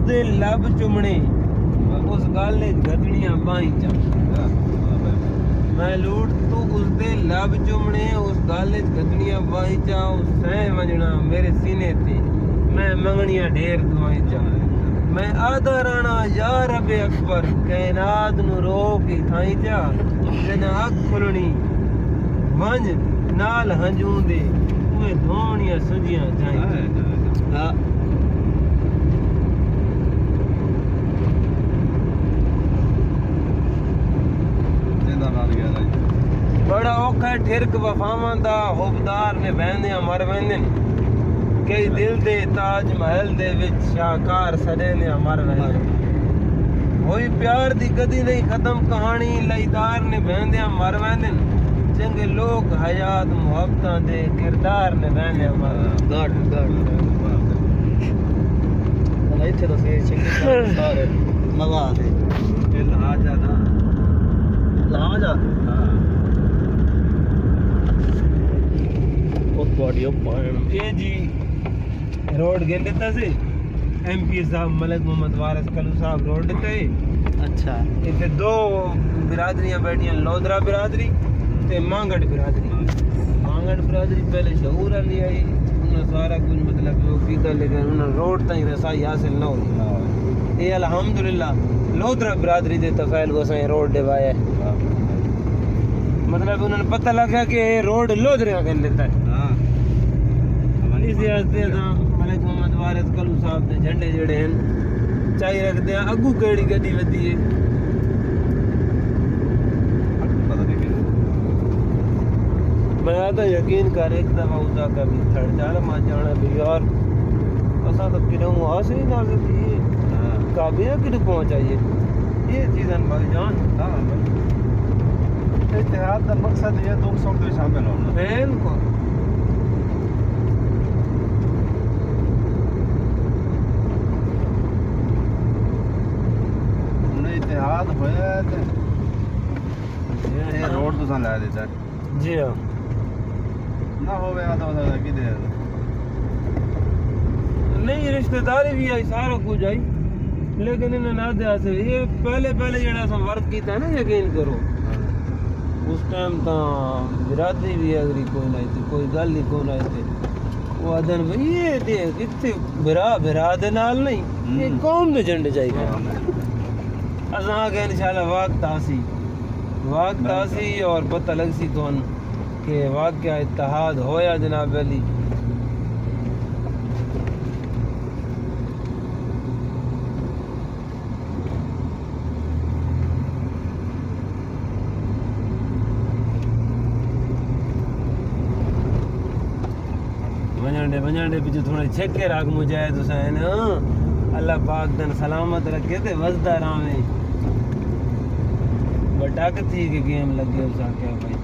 उसदे लब चुमने उस गल गदनियां बाहीं चा मैं लूट तू उसदे लब चुमने उस गल गदनियां बाहीं चा उस सह वजना मेरे सीने ते मैं मंगनियां ढेर दुआई चा मैं आधा राणा या रबे अकबर कायनात नु रोक ही थाई चा जन अख खुलनी वंज नाल हंजूं दे उहे धोणियां सुजियां चाही हां बड़ा औखा ठिरक वफावां दा हुबदार ने बहंदे मर वेंदे कई दिल दे ताज महल दे विच शाहकार सड़े ने मर वेंदे होई प्यार दी कदी नहीं खत्म कहानी लईदार ने बहंदे मर वेंदे चंगे लोग हयात मुहब्बतां दे किरदार ने बहंदे मर गड गड इत्थे तो से चंगे सारे मजा आते ये लाजा ना लाजा ये जी रोड गे लेता से एमपी साहब मलिक मोहम्मद वारिस कलू साहब रोड देते अच्छा इतने दो बिरादरियां बैठियां लोधरा बिरादरी ते मांगड़ बिरादरी पहले शहूर अली आई उन्हें सारा कुछ मतलब वो कीता लेकिन उन्हें रोड ताईं रसाई हासिल ना हुई ये अल्हम्दुलिल्लाह लोधरा बिरादरी दे तफैल को सही रोड दिवाया मतलब उन्हें पता लगा कि रोड लोधरिया कर लेता है इस वास्ते मलिक मोहम्मद वारिस कलू साहब के झंडे जड़े हैं चाहिए रखते हैं अगू केड़ी गड्डी वधी है मैं तो यकीन कर एक दफा उदा का भी थड़ जाना मा जाना भी यार असा तो किधर आसे ही ना सकती है काबिया किधर पहुंचाइए ये चीज़न भाईजान इत्तेहाद का मकसद ये तुम सब तो शामिल होना बिल्कुल इत्तेहाद होया ते ये रोड तो ला देता जी हां ना होवे तो किधे नहीं रिश्तेदारी भी आई सारा कुछ आई लेकिन इन्हें ना दे से ये पहले जड़ा सा वर्क कीता ना यकीन करो उस टाइम तो बिरादरी भी अगरी कोई नहीं थी कोई गल ही कोई नहीं थी वो अदन भाई ये दे कितने बिरा दे नाल नहीं ये कौम दे झंडे चाहिए असा के इंशाल्लाह वक्त आसी और पता लग सी कौन के वाक़या इत्तेहाद होया जनाब अली वंजांडे पिछे थोड़े छेके राग मुजाहिद हुसैन अल्लाह पाक दन सलामत रखे ते वसदा रावे बटाक थी के गेम लगे उसा क्या भाई